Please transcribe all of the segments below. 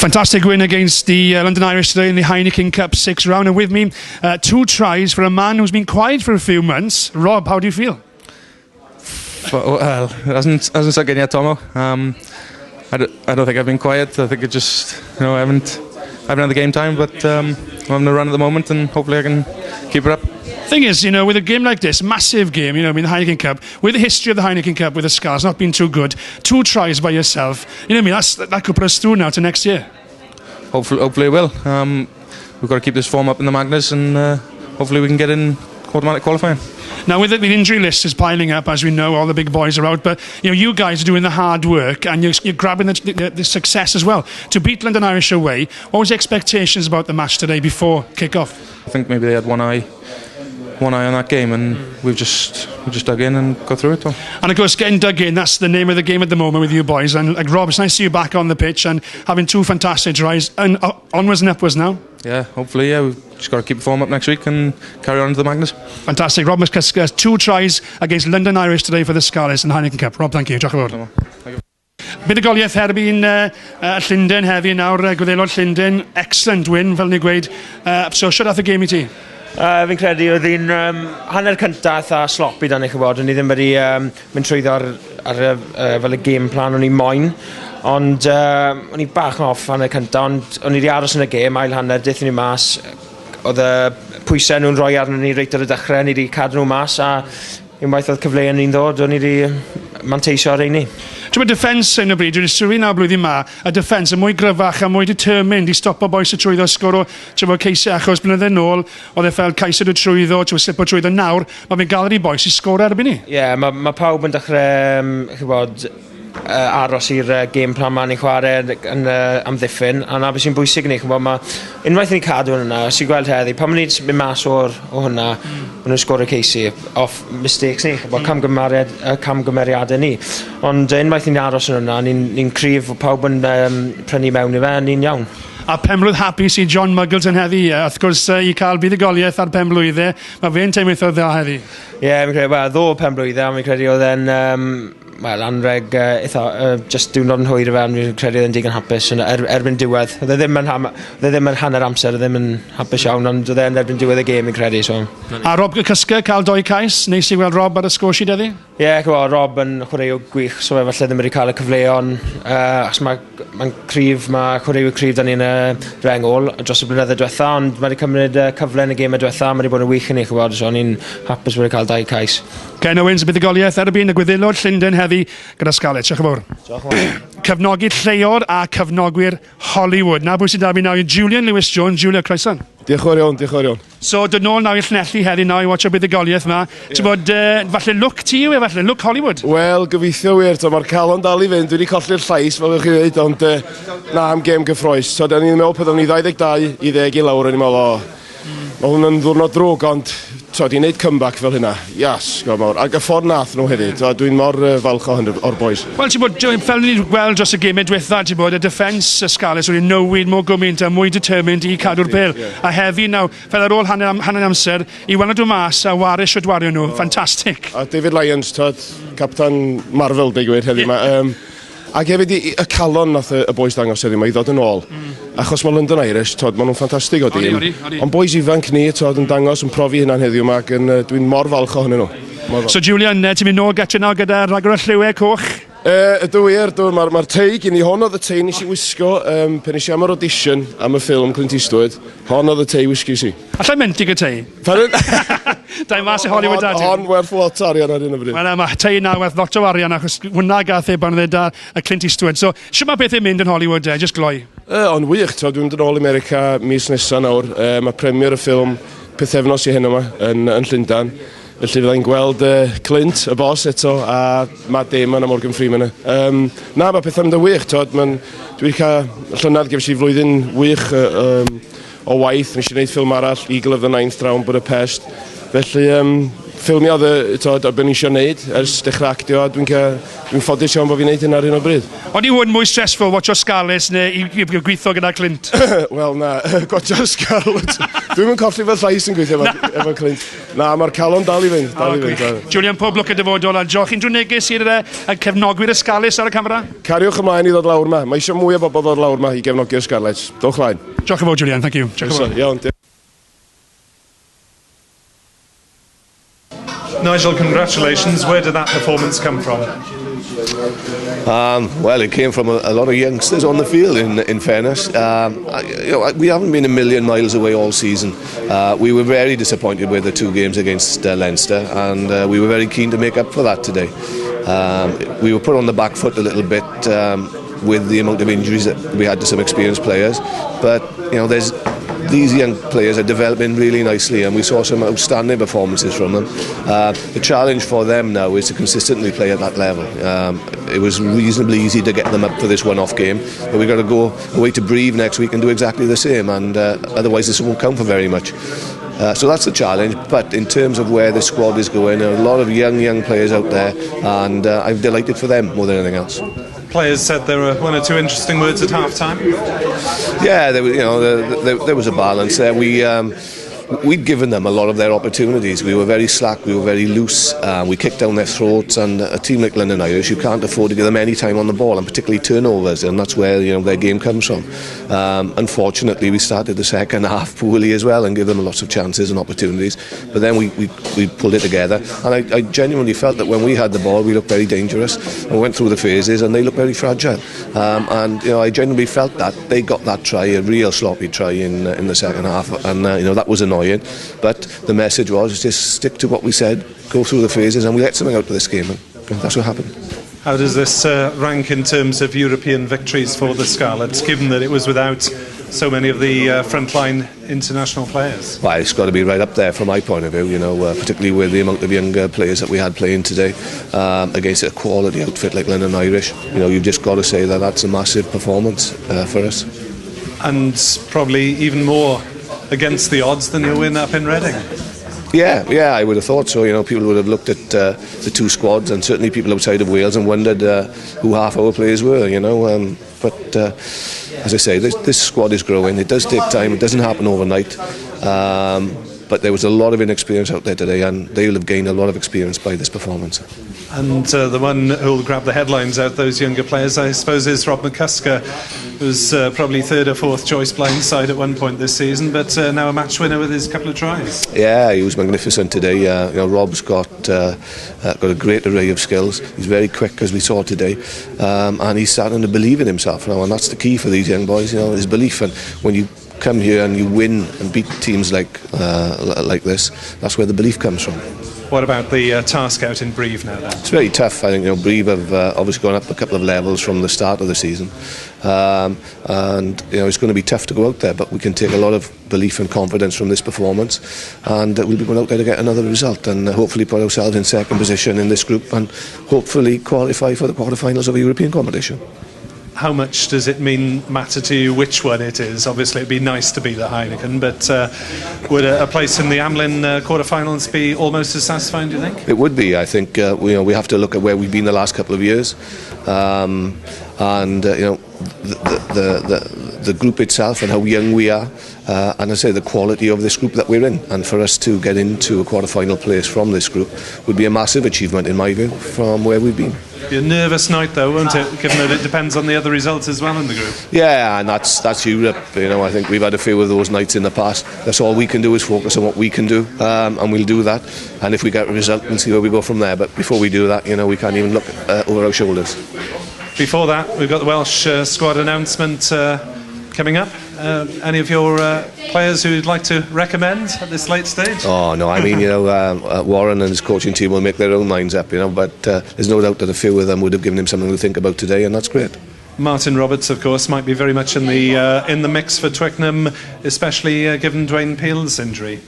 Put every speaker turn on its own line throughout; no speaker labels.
Fantastic win against the London Irish today in the Heineken Cup 6 round. And with me, 2 tries for a man who's been quiet for a few months. Rob, how do you feel?
Well, it hasn't sunk in yet, Tomo. I don't think I've been quiet. I think it just, I haven't had the game time, but I'm having a run at the moment, and hopefully I can keep it up.
Thing is, with a game like this, massive game, in the Heineken Cup, with the history of the Heineken Cup, with the Scarlets not been too good, 2 tries by yourself, that could put us through now to next year.
Hopefully it will. We've got to keep this form up in the Magnus, and hopefully we can get in automatic qualifying.
Now, with the injury list is piling up, as we know, all the big boys are out, but you guys are doing the hard work, and you're grabbing the success as well. To beat London Irish away, what was the expectations about the match today before kick-off?
I think maybe they had one eye on that game, and we just dug in and got through it.
And of course, getting dug in, that's the name of the game at the moment with you boys. And like Rob, it's nice to see you back on the pitch and having 2 fantastic tries, and onwards and upwards now.
Yeah, hopefully, we've just got to keep the form up next week and carry on to the Magnus. Fantastic.
Rob McCusker, 2 tries against London Irish today for the Scarlets in the Heineken Cup. Rob, thank you. Diolch yn fawr. Thank you. Buddugoliaeth erbyn Llundain heddi nawr, Gwyddelod Llundain, excellent win, fel ni gweud. So, shwt ath y game I ti?
Fi'n credu oedd hi'n hanner cynta eitha sloppy dan eich bod, o'n i ddim wedi mynd trwyddo ar fel y game plan o'n i moyn, ond o'n i bach yn off hanner cynta, ond o'n i wedi aros yn y game, ail hanner, deithio ni mas, oedd y pwysau nhw'n rhoi arno ni reit ar y dechrau, ni wedi cadw nhw mas, a unwaith oedd cyfleu yn un ddod, o'n i wedi manteisio ar ein ni.
Dwi'n defence yn y bryd, dwi'n sylwi na blwyddyn ma, y defence yn mwy gryfach a mwy determined i stopo boes y trwyddo sgoro, ceisio achos blynydde nôl, oedd e fel caisod y trwyddo, slipo trwyddo nawr, mae fe'n gael i boes i sgoro erbyn ni.
Ie, mae pawb yn dechrau, aros i'r game plan ma'n i'n chwarae yn amddiffyn, a na beth sy'n bwysig ni, unwaith ni'n cadw hwnna, os i'n gweld heddi, pan ma'n ni'n mynd mas o hwnna, ma'n nhw'n sgoro Casey, off mistakes ni, camgymeriadau ni, ond unwaith ni'n aros yn hwnna, ni'n cryf, pawb yn prynu mewn i fe, ni'n iawn.
A penblwydd hapus i John Muggles yn heddi, wrth gwrs i cael buddugoliaeth ar penblwyddau, mae fe'n teimlo eitha dda heddi.
Ie, mi'n credu, ddo penblwyddau, mi'n credu oedd e'n anreg just diwrnod yn hwyr i fe, mi'n credu oedd e'n digon hapus erbyn diwedd. Oedd e ddim yn hanner amser, oedd e ddim yn hapus iawn, ond oedd e'n erbyn diwedd y gêm, mi'n credu.
A Rob Cysger cael 2 cais, neis i weld Rob ar y sgorsi heddi?
Ie, Rob yn chwaraew gwych, so fe falle ddim wedi cael y cyfleon, achos mae'n cryf, mae chwaraew cryf dan ni'n rengol dros y blynydde diwetha, ond mae wedi cymryd cyfle yn y gêm diwetha, mae wedi bod yn wych yn eich so ni'n hapus wedi cael 2 cais.
Ken Owens, buddugoliaeth erbyn y Gwyddelod Llundain heddi gyda Scarlets. Diolch yn fawr. Cefnogydd lleol a cefnogwyr Hollywood. Na bwy sy'n da fi nawr, Julian Lewis-Jones. Julia, croeso.
Diolch yn fawr.
So, dod nôl nawr i Llanelli heddi nawr i watch o buddugoliaeth yma. Ti'n bod, falle look ti yw falle look Hollywood?
Wel, gobeithio wir, mae'r calon dal i fynd, dwi wedi colli'r llais, fel ych chi dweud, ond na am gêm gyffroes. So, da ni'n meddwl byddwn ni 22 i 10 i lawr, o'n i'n meddwl, mae hwnna'n ddwrnod drwg, ond di wneud comeback fel hynna. Yes, mawr. Ac y ffordd nath nhw hefyd. Dwi'n mor falch o'r boys.
Wel, ti'n bod, fel ni'n gweld dros y gemau diwetha, ti'n bod, y defence y Scarlets wedi newid mwy gymaint a mwy determined i cadw'r bil. A heddi nawr, fel ar ôl hanner amser, i weld nhw mas a wario siwt wario nhw. Fantastic.
A David Lyons, Captain Marvel, digwydd heddi yma. Ac hefyd y calon nath y boys dangos heddi yma i ddod yn ôl. Achos mae London Irish, maen nhw'n ffantastig o dîm. Ond boys ifanc ni, yn dangos yn profi hynna'n heddiw yma, ac dwi'n mor falch ohonyn nhw.
So Julian, ti'n mynd nôl gatio nawr gyda rhagor o lliwiau coch?
Ydw wir, mae'r tei gen i, hon oedd y tei nes i wisgo pen nes i am yr audition am y ffilm Clint Eastwood, hon oedd y tei wisgo si.
Allai mentig y tei?
Pardon?
Da i mas i Hollywood da ti?
Hon werth lot o arian ar hyn o bryd.
Wel, mae tei na werth lot o arian achos hwnna gath e ban ddeda y Clint Eastwood. So, sy'n mae beth i'n mynd yn Hollywood, just gloi?
Ond wych, dwi'n dod ôl America mis nesaf nawr. Mae premier y ffilm pethefnos i hyn yma yn Llundain. Felly fyddai'n gweld Clint, y boss eto, a Matt Damon a Morgan Freeman. Na, mae pethau'n mynd yn wych. Dwi wedi cael llynedd gefs i flwyddyn wych o waith. Nes i wneud ffilm arall, Eagle of the Ninth Round Budapest. Felly, ffilmio oedd beth ni eisiau gwneud ers dechrau actio, a dwi'n ffodus iawn bod fi'n gwneud hynna ar hyn o bryd.
Ond i hwn mwy stressful, watcho Scarlets neu i gweithio gyda Clint?
Wel na, gwacho Scarlets. Dwi'n mynd colli fel llais yn gweithio efo Clint. Na, mae'r calon dal i fynd.
Julian, pob lwc y dyfodol, a Joch, unrhyw neges i'r cefnogwyr y Scarlets ar y camera?
Cariwch ymlaen i ddod lawr yma. Mae eisiau mwy o bobl ddod lawr yma i gefnogi'r Scarlets. Dowch ymlaen.
Joch yn fawr, Julian, thank you.
Iawn,
Nigel, congratulations. Where did that performance come from?
Well, it came from a lot of youngsters on the field, in fairness. We haven't been a million miles away all season. We were very disappointed with the 2 games against Leinster, and we were very keen to make up for that today. We were put on the back foot a little bit with the amount of injuries that we had to some experienced players, but these young players are developing really nicely, and we saw some outstanding performances from them. The challenge for them now is to consistently play at that level. It was reasonably easy to get them up for this one-off game, but we've got to go away to Brive next week and do exactly the same, and otherwise this won't count for very much. So that's the challenge, but in terms of where the squad is going, there are a lot of young players out there, and I'm delighted for them more than anything else.
Players said there were 1 or 2 interesting words at half-time.
Yeah, there was a balance there. We'd given them a lot of their opportunities. We were very slack, we were very loose, we kicked down their throats, and a team like London Irish, you can't afford to give them any time on the ball, and particularly turnovers, and that's where their game comes from. Unfortunately, we started the second half poorly as well and gave them lots of chances and opportunities, but then we pulled it together, and I genuinely felt that when we had the ball we looked very dangerous, and we went through the phases and they looked very fragile, and I genuinely felt that they got that try, a real sloppy try in the second half, and that was annoying. But the message was just stick to what we said, go through the phases, and we let something out of this game, and that's what happened.
How does this rank in terms of European victories for the Scarlets, given that it was without so many of the frontline international players?
Well, it's got to be right up there from my point of view, particularly with the amount of younger players that we had playing today against a quality outfit like London Irish. You've just got to say that that's a massive performance for us.
And probably even more against the odds than your win up in Reading.
Yeah, I would have thought so. People would have looked at the 2 squads, and certainly people outside of Wales, and wondered who half our players were. But as I say, this squad is growing. It does take time. It doesn't happen overnight. But there was a lot of inexperience out there today, and they will have gained a lot of experience by this performance.
And the one who will grab the headlines out, those younger players, I suppose, is Rob McCusker, who's probably 3rd or 4th choice blindside at one point this season, but now a match winner with his couple of tries. Yeah,
he was magnificent today. Rob's got a great array of skills. He's very quick, as we saw today, and he's starting to believe in himself now, and that's the key for these young boys. His belief, and when you come here and you win and beat teams like this, that's where the belief comes from.
What about the task out in Brive now then?
It's very tough. I think Brive have obviously gone up a couple of levels from the start of the season, and it's going to be tough to go out there, but we can take a lot of belief and confidence from this performance, and we'll be going out there to get another result, and hopefully put ourselves in second position in this group, and hopefully qualify for the quarterfinals of a European competition.
How much does it matter to you which one it is? Obviously it'd be nice to be the Heineken, but would a place in the Amlin quarterfinals be almost as satisfying, do you think?
It would be. I think we have to look at where we've been the last couple of years, and the group itself and how young we are, and I say the quality of this group that we're in, and for us to get into a quarter-final place from this group would be a massive achievement in my view from where we've been.
Be a nervous night though, won't it, given that it depends on the other results as well in the group?
Yeah, and that's Europe. I think we've had a few of those nights in the past. That's all we can do is focus on what we can do, and we'll do that, and if we get a result, we'll see where we go from there. But before we do that, we can't even look over our shoulders.
Before that, we've got the Welsh squad announcement coming up. Any of your players who you'd like to recommend at this late stage?
Oh no, I mean Warren and his coaching team will make their own minds up, but there's no doubt that a few of them would have given him something to think about today, and that's great.
Martin Roberts, of course, might be very much in the mix for Twickenham, especially given Dwayne Peel's injury.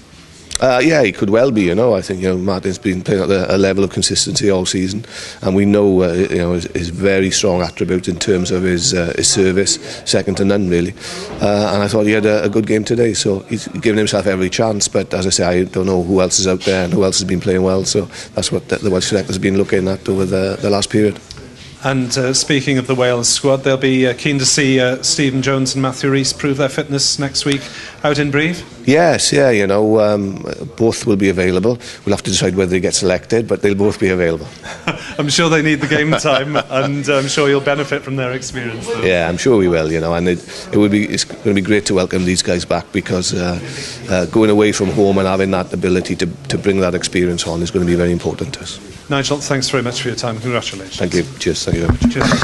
Yeah, he could well be. I think Martin's been playing at a level of consistency all season, and we know his very strong attribute in terms of his service, second to none really. And I thought he had a good game today, so he's given himself every chance. But as I say, I don't know who else is out there and who else has been playing well. So that's what the Welsh selectors have been looking at over the last period.
And speaking of the Wales squad, they'll be keen to see Stephen Jones and Matthew Rees prove their fitness next week out in Breve.
Yes, yeah, both will be available. We'll have to decide whether they get selected, but they'll both be available.
I'm sure they need the game time, and I'm sure you'll benefit from their experience, though.
Yeah, I'm sure we will, and it's going to be great to welcome these guys back, because going away from home and having that ability to bring that experience on is going to be very important to us.
Nigel, thanks very much for your time. Congratulations.
Thank you. Cheers. Thank you very much.
Cheers.